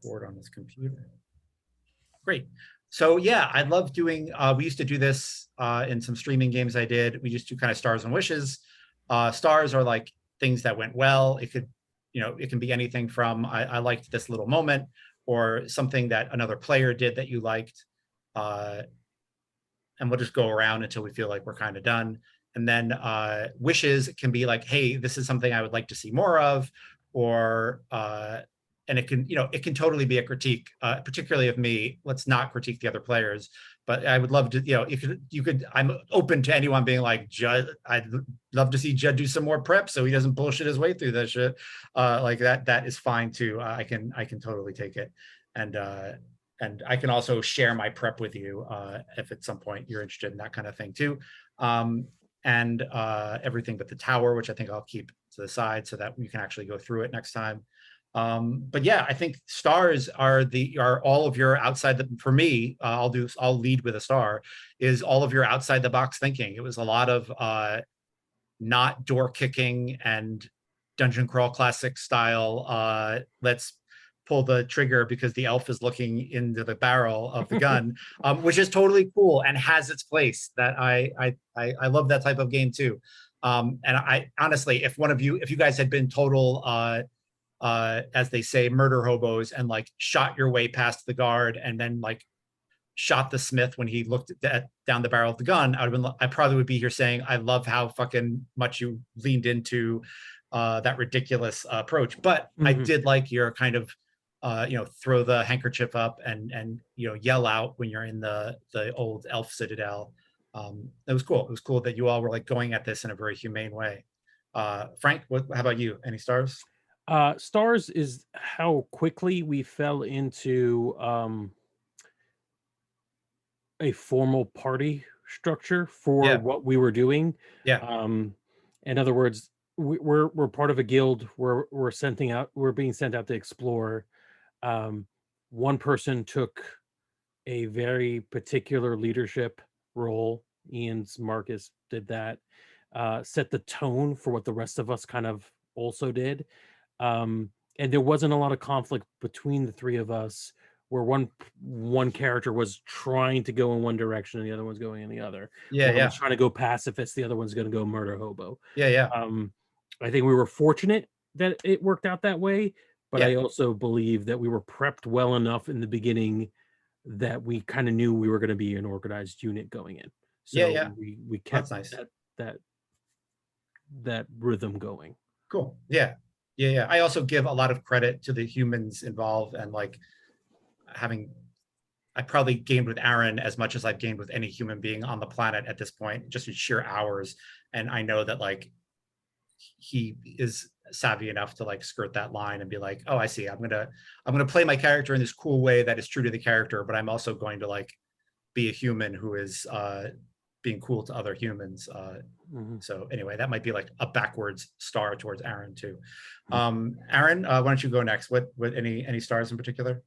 board on this computer. Great. So yeah, I love doing, we used to do this in some streaming games I did. We just do kind of stars and wishes. Stars are like things that went well. It could, it can be anything from I liked this little moment, or something that another player did that you liked. And we'll just go around until we feel like we're kind of done. And then wishes can be like, hey, this is something I would like to see more of, or and it can, it can totally be a critique, particularly of me. Let's not critique the other players, but I would love to, you could, I'm open to anyone being like, Judd, I'd love to see Judd do some more prep so he doesn't bullshit his way through this shit. Like that is fine too. I can totally take it. And I can also share my prep with you if at some point you're interested in that kind of thing too. And everything but the tower, which I think I'll keep to the side so that we can actually go through it next time. But yeah, I think stars are all of your outside for me, I'll lead with a star, is all of your outside the box thinking. It was a lot of not door kicking and dungeon crawl classic style, let's pull the trigger because the elf is looking into the barrel of the gun, which is totally cool and has its place. That I love that type of game too. And I honestly, if you guys had been total as they say, murder hobos, and like shot your way past the guard and then like shot the smith when he looked down the barrel of the gun, I probably would be here saying I love how fucking much you leaned into that ridiculous approach. But I did like your kind of throw the handkerchief up and yell out when you're in the old elf citadel. It was cool. It was cool that you all were like going at this in a very humane way. Frank, how about you? Any stars? Stars is how quickly we fell into a formal party structure for what we were doing. Yeah. In other words, we're part of a guild. We're being sent out to explore. One person took a very particular leadership role. Marcus did that, set the tone for what the rest of us kind of also did. And there wasn't a lot of conflict between the three of us, where one character was trying to go in one direction and the other one's going in the other. One was trying to go pacifist, the other one's going to go murder hobo. I think we were fortunate that it worked out that way, but I also believe that we were prepped well enough in the beginning that we kind of knew we were going to be an organized unit going in. So we kept that rhythm going. Cool. Yeah. I also give a lot of credit to the humans involved, and like I probably gamed with Aaron as much as I've gamed with any human being on the planet at this point, just in sheer hours. And I know that like he is savvy enough to like skirt that line and be like, oh, I see. I'm gonna play my character in this cool way that is true to the character, but I'm also going to like be a human who is being cool to other humans. So anyway, that might be like a backwards star towards Aaron too. Aaron, why don't you go next? What any stars in particular?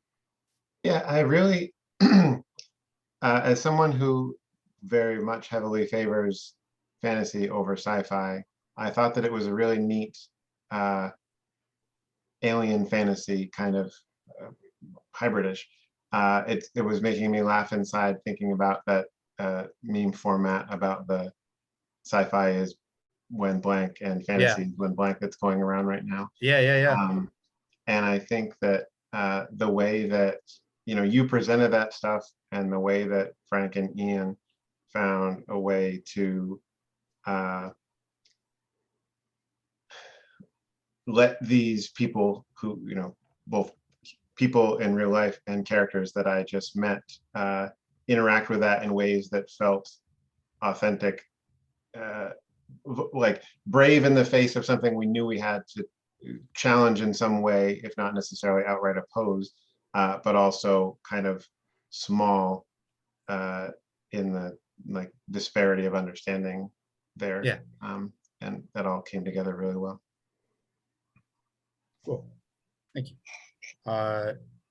Yeah, I really, as someone who very much heavily favors fantasy over sci-fi, I thought that it was a really neat alien fantasy kind of hybridish. It was making me laugh inside thinking about that meme format about the sci-fi is when blank and fantasy is when blank that's going around right now. And I think that the way that you presented that stuff, and the way that Frank and Ian found a way to let these people who, both people in real life and characters that I just met, interact with that in ways that felt authentic, like brave in the face of something we knew we had to challenge in some way, if not necessarily outright oppose, but also kind of small in the like disparity of understanding there. And that all came together really well. Cool, thank you.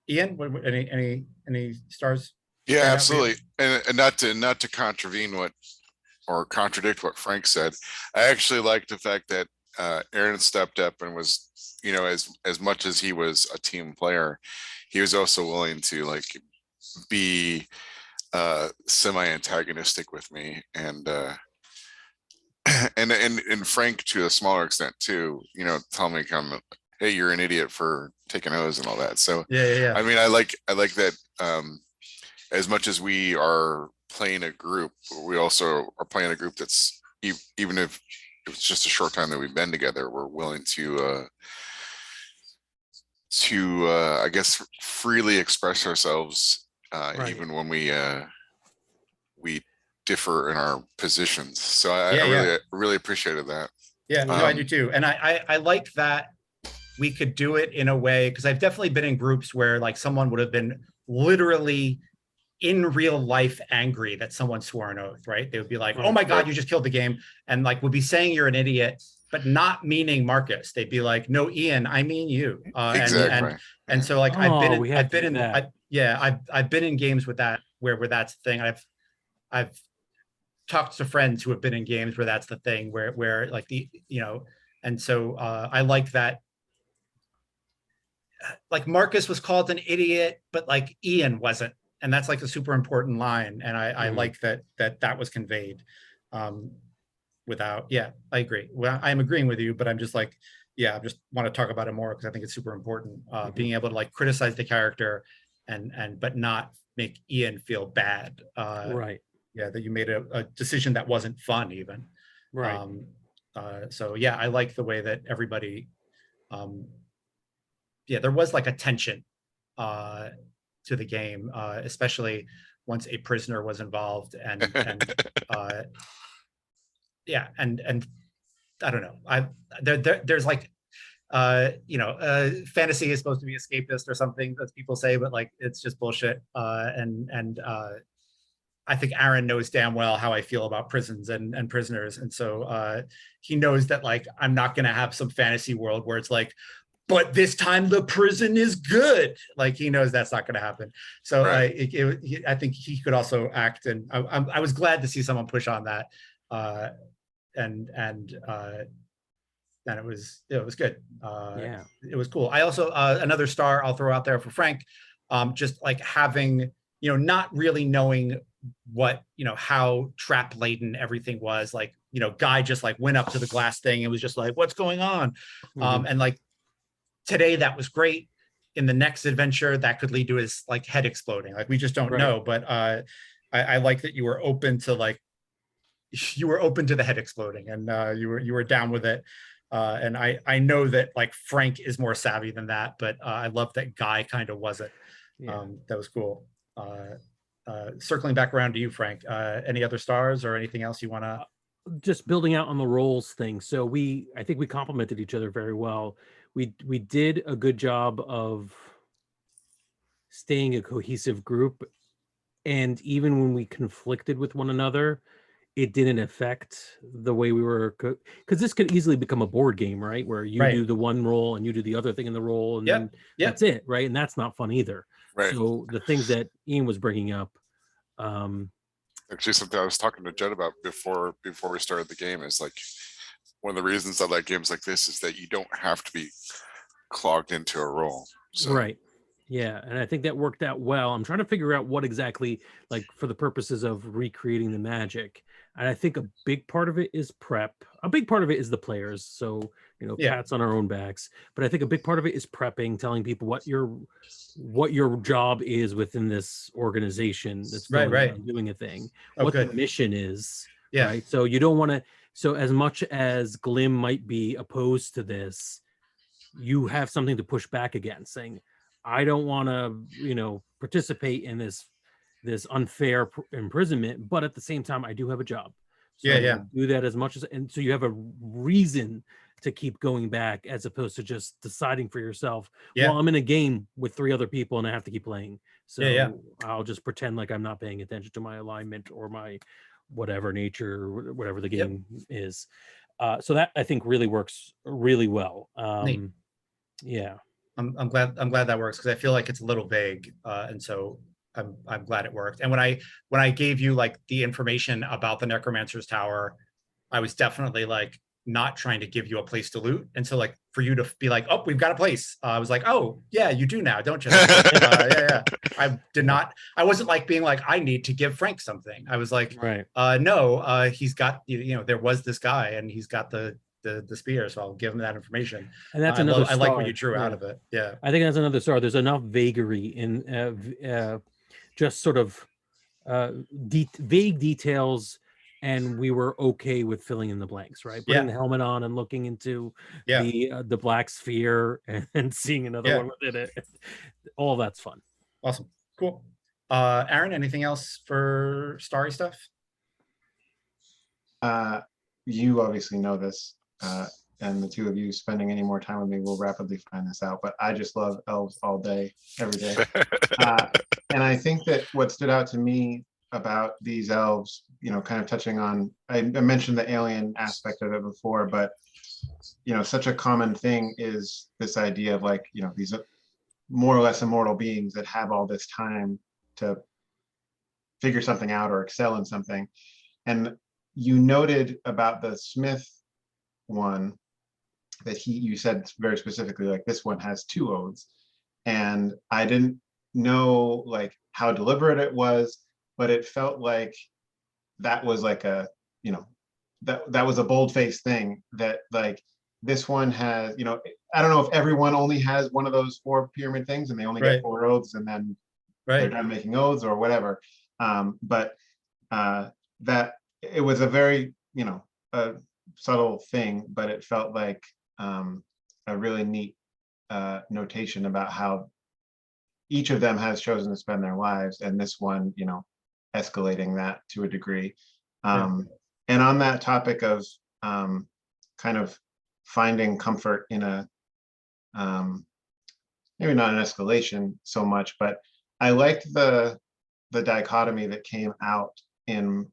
Ian, any stars? Yeah, absolutely. And not to contravene or contradict what Frank said, I actually like the fact that Aaron stepped up and was, as much as he was a team player, he was also willing to like be semi-antagonistic with me, and and Frank to a smaller extent too, tell me hey, you're an idiot for taking O's and all that. So Yeah. I mean, I like that, as much as we are playing a group, we also are playing a group that's, even if it's just a short time that we've been together, we're willing to I guess freely express ourselves, Right. even when we differ in our positions. So I Yeah. really appreciated that. Yeah, no, I do too. And I like that we could do it in a way, because I've definitely been in groups where like someone would have been literally in real life angry that someone swore an oath, right? They would be like, oh my God, you just killed the game. And like would be saying you're an idiot, but not meaning Marcus. They'd be like, no, Ian, I mean you. Exactly. And so like Oh, we had to do that. I've been in games with that where that's the thing. I've talked to friends who have been in games where that's the thing, where like and so I like that. Like Marcus was called an idiot, but like Ian wasn't, and that's like a super important line. And I like that was conveyed without. Yeah, I agree. Well, I'm agreeing with you, but I'm just like, I just want to talk about it more because I think it's super important. Being able to like criticize the character but not make Ian feel bad. Right. Yeah, that you made a decision that wasn't fun even. Right. So yeah, I like the way that everybody, there was like a tension to the game, especially once a prisoner was involved, and I don't know, there's like fantasy is supposed to be escapist or something that people say, but like it's just bullshit. I think Aaron knows damn well how I feel about prisons and prisoners. And so he knows that like, I'm not going to have some fantasy world where it's like, but this time the prison is good. Like he knows that's not going to happen. So Right. I think he could also act. And I was glad to see someone push on that. And it was good. Yeah. It was cool. I also, another star I'll throw out there for Frank, just like having, not really knowing what, how trap laden everything was. Like, Guy just like went up to the glass thing and was just like, what's going on? And like today that was great. In the next adventure, that could lead to his like head exploding. Like we just don't know. But I like that you were open to the head exploding, and you were down with it. And I know that like Frank is more savvy than that, but I love that Guy kind of wasn't. That was cool. Circling back around to you, Frank, any other stars or anything else you want to? Just building out on the roles thing. So I think we complemented each other very well. We did a good job of staying a cohesive group. And even when we conflicted with one another, it didn't affect the way we were, because this could easily become a board game, right? Where you do the one role and you do the other thing in the role, and then that's it, right? And that's not fun either. Right. So the things that Ian was bringing up, actually something I was talking to Jed about before we started the game is like, one of the reasons I like games like this is that you don't have to be clogged into a role. So. Right. Yeah, and I think that worked out well. I'm trying to figure out what exactly, like for the purposes of recreating the magic. And I think a big part of it is prep. A big part of it is the players. So, pats on our own backs. But I think a big part of it is prepping, telling people what your job is within this organization that's going on, doing a thing, what the mission is. Right. So you don't want to, so as much as Glim might be opposed to this, you have something to push back against, saying, I don't want to, participate in this unfair imprisonment, but at the same time, I do have a job. So do that as much as, and so you have a reason to keep going back as opposed to just deciding for yourself. Well, I'm in a game with 3 other people and I have to keep playing. So I'll just pretend like I'm not paying attention to my alignment or my whatever nature, or whatever the game is. So that I think really works really well. Yeah. I'm glad that works, because I feel like it's a little vague, and so I'm glad it worked. And when I gave you like the information about the Necromancer's Tower, I was definitely like not trying to give you a place to loot. And so like for you to be like, oh, we've got a place. I was like, oh yeah, you do now, don't you? Yeah. I wasn't like being like, I need to give Frank something. I was like, Right. no, he's got, there was this guy and he's got the spear. So I'll give him that information. And that's another I like what you star. drew out of it. Yeah. I think that's another star. There's enough vagary in just sort of vague details, and we were okay with filling in the blanks, right? Putting the helmet on and looking into the black sphere and seeing another one within it. All that's fun. Awesome. Cool. Aaron, anything else for starry stuff? You obviously know this, and the two of you spending any more time with me will rapidly find this out, but I just love elves all day, every day. And I think that what stood out to me about these elves, kind of touching on, I mentioned the alien aspect of it before, but such a common thing is this idea of like, these more or less immortal beings that have all this time to figure something out or excel in something. And you noted about the Smith one that you said very specifically, like this one has 2 oaths. And I didn't know like how deliberate it was, but it felt like that was like a, that was a bold-faced thing that like this one has, I don't know if everyone only has one of those 4 pyramid things and they only get 4 oaths and then they're done making oaths or whatever. But that it was a very, a subtle thing, but it felt like a really neat notation about how each of them has chosen to spend their lives, and this one, escalating that to a degree. And on that topic of kind of finding comfort in a maybe not an escalation so much, but I liked the dichotomy that came out in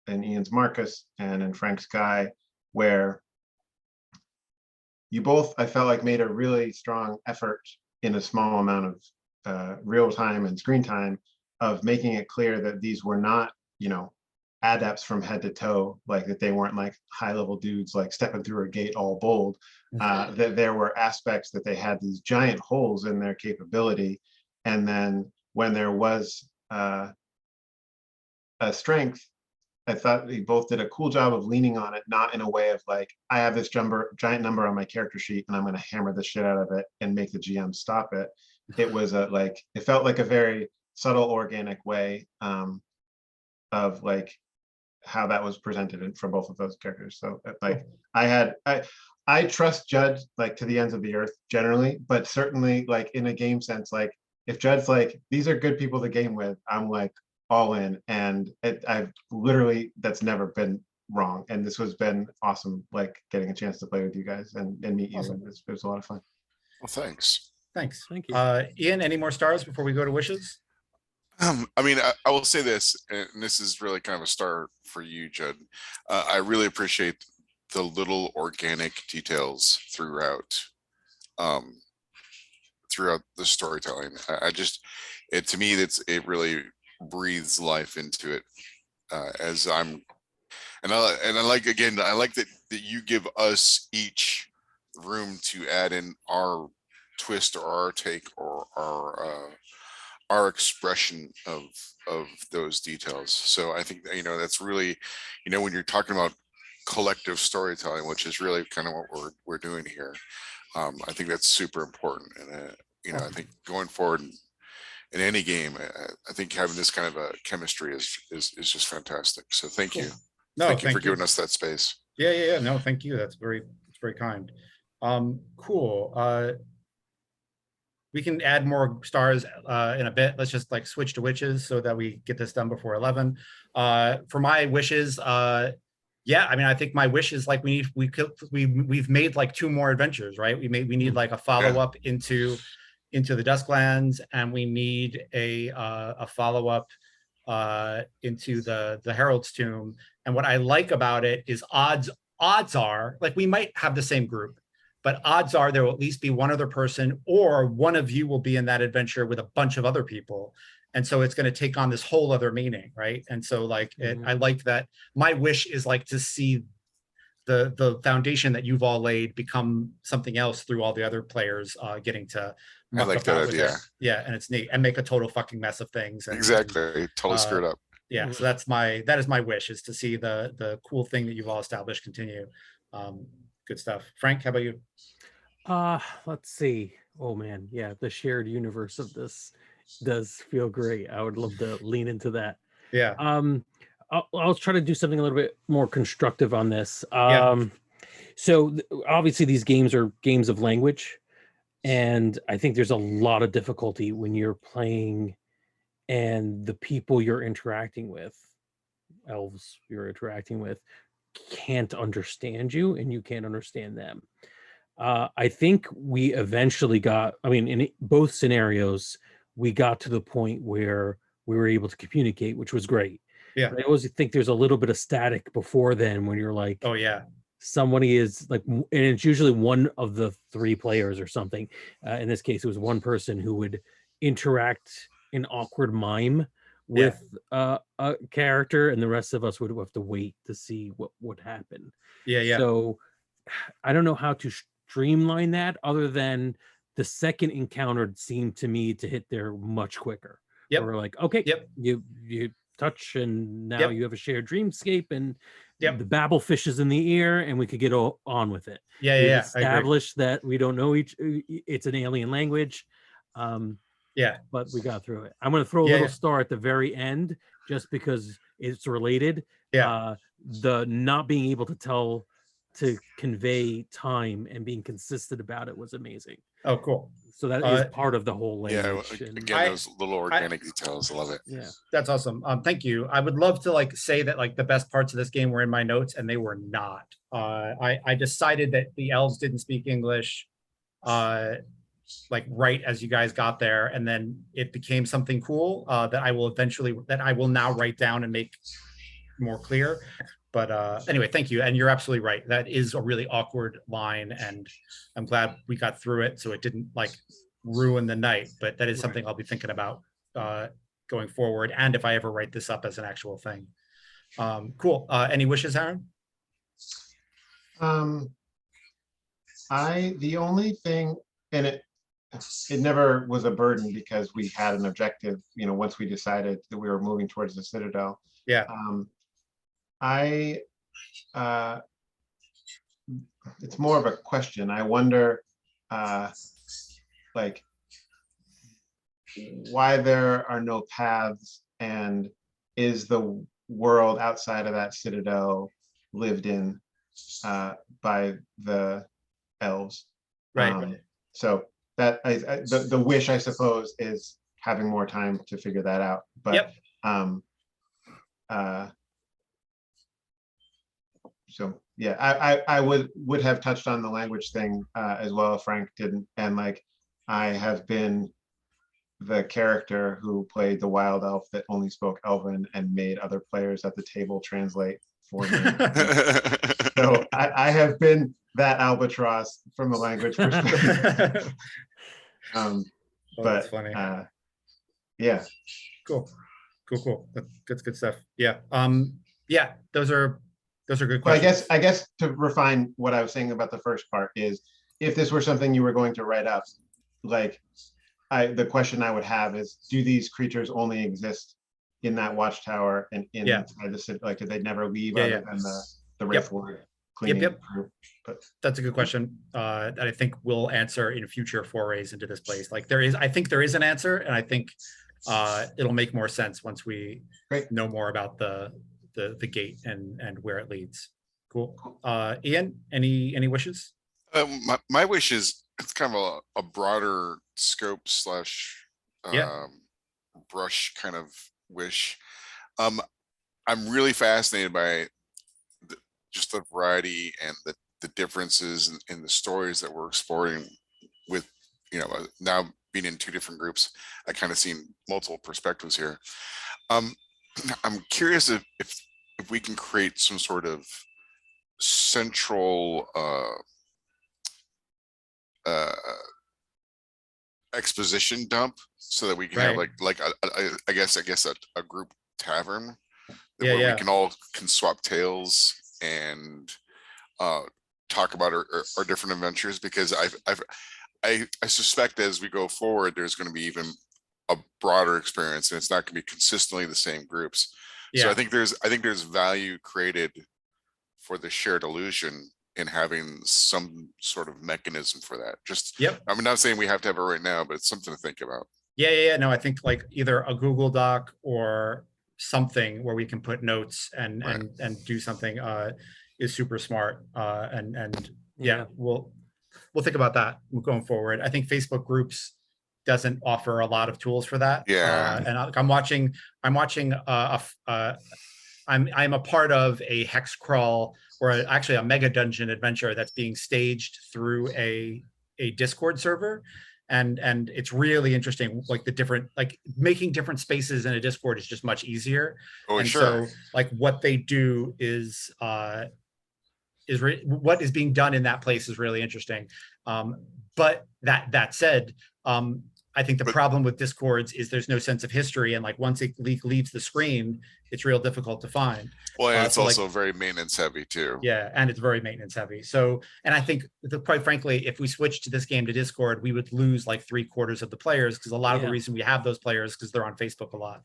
Ian's Marcus and in Frank's Guy, where you both, I felt like, made a really strong effort in a small amount of real time and screen time of making it clear that these were not, adepts from head to toe, like that they weren't like high level dudes like stepping through a gate all bold, that there were aspects that they had these giant holes in their capability. And then when there was a strength, I thought they both did a cool job of leaning on it, not in a way of like, I have this giant number on my character sheet and I'm going to hammer the shit out of it and make the GM stop it. It was it felt like a very subtle, organic way of like how that was presented for both of those characters. So like I trust Judd like to the ends of the earth generally, but certainly like in a game sense, like if Judd's like, these are good people to game with, I'm like, all in, and I've literally, that's never been wrong, and this has been awesome, like getting a chance to play with you guys and meet you. It was a lot of fun. Well, thanks. Thank you. Ian, any more stars before we go to wishes? I mean, I will say this, and this is really kind of a star for you, Judd. I really appreciate the little organic details throughout the storytelling. To me, it really breathes life into it, as I'm, and I like, again, I like that you give us each room to add in our twist or our take or our expression of those details. So I think that, that's really, when you're talking about collective storytelling, which is really kind of what we're doing here, I think that's super important. And I think going forward in any game, I think having this kind of a chemistry is just fantastic. So thank you. No, thank you for giving us that space. Yeah. No, thank you. That's very kind. Cool. We can add more stars in a bit. Let's just like switch to witches so that we get this done before 11. For my wishes, yeah, I mean, I think my wish is like we've made like 2 more adventures, right? We need like a follow-up into the Dusklands, and we need a follow-up into the Herald's Tomb. And what I like about it is odds are, like, we might have the same group, but odds are there will at least be one other person, or one of you will be in that adventure with a bunch of other people. And so it's going to take on this whole other meaning, right? And so like, I like that. My wish is like to see the foundation that you've all laid become something else through all the other players getting to muck like about that with idea. it. Yeah, and it's neat, and make a total fucking mess of things. And Exactly. Totally screwed up. yeah, so that is my wish, is to see the cool thing that you've all established continue. Good stuff. Frank, how about you? Let's see. Oh man, yeah, the shared universe of this does feel great. I would love to lean into that. Yeah. I'll try to do something a little bit more constructive on this. Yeah. So obviously these games are games of language, and I think there's a lot of difficulty when you're playing and the people you're interacting with, elves you're interacting with, can't understand you and you can't understand them. I think we eventually got, I mean, in both scenarios, we got to the point where we were able to communicate, which was great. Yeah. But I always think there's a little bit of static before then when you're like, Oh yeah. somebody is like, and it's usually one of the three players or something. In this case, it was one person who would interact in awkward mime with a character, and the rest of us would have to wait to see what would happen. Yeah. Yeah. So I don't know how to streamline that, other than the second encounter seemed to me to hit there much quicker. Yep. We're like, okay, Yep. you touch, and now Yep. you have a shared dreamscape, and Yep. the babble fish is in the ear, and we could get on with it. Yeah. We've Yeah. I agree. established that we don't know it's an alien language. Yeah. But we got through it. I'm going to throw a Yeah, little yeah. star at the very end just because it's related. Yeah. The not being able to convey time and being consistent about it was amazing. Oh, cool. So that is part of the whole language. Yeah, and again, those little organic details. I love it. yeah, That's awesome. Thank you. I would love to like say that like the best parts of this game were in my notes, and they were not. I decided that the elves didn't speak English, like right as you guys got there, and then it became something cool that I will now write down and make more clear. But anyway, thank you. And you're absolutely right. That is a really awkward line, and I'm glad we got through it so it didn't like ruin the night. But that is something I'll be thinking about going forward, and if I ever write this up as an actual thing. Cool. Any wishes, Aaron? The only thing, and it never was a burden because we had an objective, once we decided that we were moving towards the Citadel. Yeah. It's more of a question. I wonder, like, why there are no paths, and is the world outside of that Citadel lived in by the elves? Right. So that the wish, I suppose, is having more time to figure that out. But yep. So yeah, I would have touched on the language thing as well if Frank didn't. And like, I have been the character who played the wild elf that only spoke Elven and made other players at the table translate for me. So I have been that albatross from a language perspective. That's funny. Yeah. Cool. That's good stuff. Yeah. Yeah. Those are good Well, questions. I guess to refine what I was saying about the first part is, if this were something you were going to write up, like, the question I would have is, do these creatures only exist in that watchtower and inside the city? Like, did they never leave other than the Wraithward cleaning group? But that's a good question that I think we'll answer in future forays into this place. Like, I think there is an answer, and I think it'll make more sense once we know more about the gate and where it leads. Cool. Ian, any wishes? My wish is, it's kind of a broader scope / brush kind of wish. I'm really fascinated by just the variety and the differences in the stories that we're exploring with, now being in two different groups. I kind of seen multiple perspectives here. I'm curious if we can create some sort of central exposition dump, so that we can have I guess a group tavern where we can all swap tales and talk about our different adventures, because I suspect as we go forward, there's going to be even a broader experience, and it's not going to be consistently the same groups. So Yeah. I think there's value created for the shared illusion in having some sort of mechanism for that. Just, Yep. I'm not saying we have to have it right now, but it's something to think about. Yeah. No, I think like either a Google Doc or something where we can put notes and Right. and do something is super smart. And yeah, Yeah. we'll think about that going forward. I think Facebook groups doesn't offer a lot of tools for that. Yeah. And I'm watching I'm a part of a hex crawl, or actually a mega dungeon adventure that's being staged through a Discord server. And it's really interesting, like the different, like making different spaces in a Discord is just much easier. Oh, And sure. so like what they do is what is being done in that place is really interesting. But that said, I think the But- problem with Discords is there's no sense of history, and like once it leaves the screen, it's real difficult to find. Well, and it's So, like, also very maintenance heavy too. yeah, and it's very maintenance heavy. So, and I think quite frankly, if we switched to this game to Discord, we would lose like 3/4 of the players, because a lot of the Yeah. reason we have those players because they're on Facebook a lot.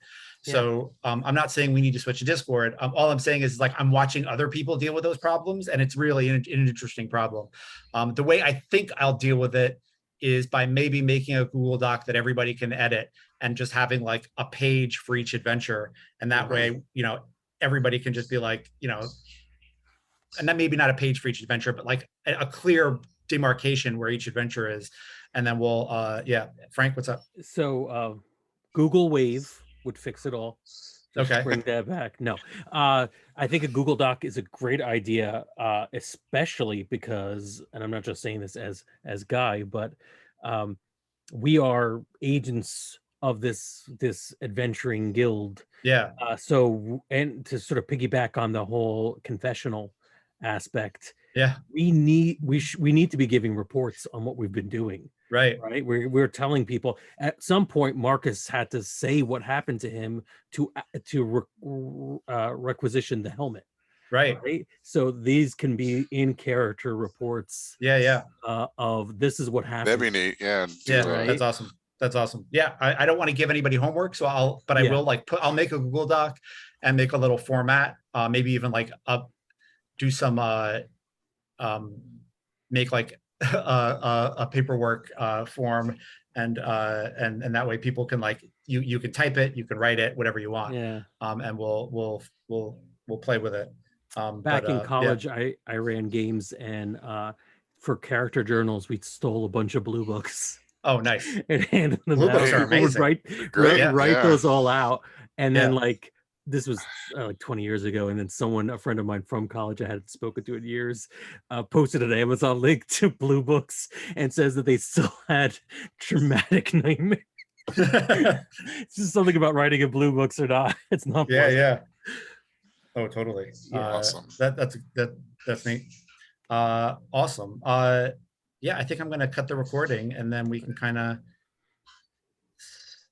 Yeah. So I'm not saying we need to switch to Discord. All I'm saying is like I'm watching other people deal with those problems, and it's really an interesting problem. The way I think I'll deal with it is by maybe making a Google Doc that everybody can edit, and just having like a page for each adventure. And that way, everybody can just be like, and then maybe not a page for each adventure, but like a clear demarcation where each adventure is. And then we'll, Frank, what's up? So Google Wave would fix it all. Just Okay. bring that back. No, I think a Google Doc is a great idea, especially because, and I'm not just saying this as Guy, but we are agents of this adventuring guild. Yeah. So, and to sort of piggyback on the whole confessional aspect, Yeah. we need to be giving reports on what we've been doing. Right. Right. We're telling people at some point Marcus had to say what happened to him to requisition the helmet. Right. Right. So these can be in character reports. Yeah. Of this is what happened. That'd be neat. Yeah. Yeah. Right. That's awesome. That's awesome. Yeah. I don't want to give anybody homework, so I Yeah. will like I'll make a Google Doc and make a little format, maybe even like do some, make like a paperwork form, and that way people can like, you can type it, you can write it, whatever you want. Yeah. And we'll play with it. Back in college, I ran games, and for character journals, we stole a bunch of blue books. Oh, nice. And handed them Blue out. books are People would amazing. Great, write yeah. those all out, and then Yeah. like this was like 20 years ago, and then a friend of mine from college I hadn't spoken to in years, posted an Amazon link to Blue Books and says that they still had traumatic nightmares. It's just something about writing in Blue Books or not. It's not. Yeah. Oh, totally. Yeah. Awesome. That's neat. Awesome. Yeah, I think I'm gonna cut the recording, and then we can kind of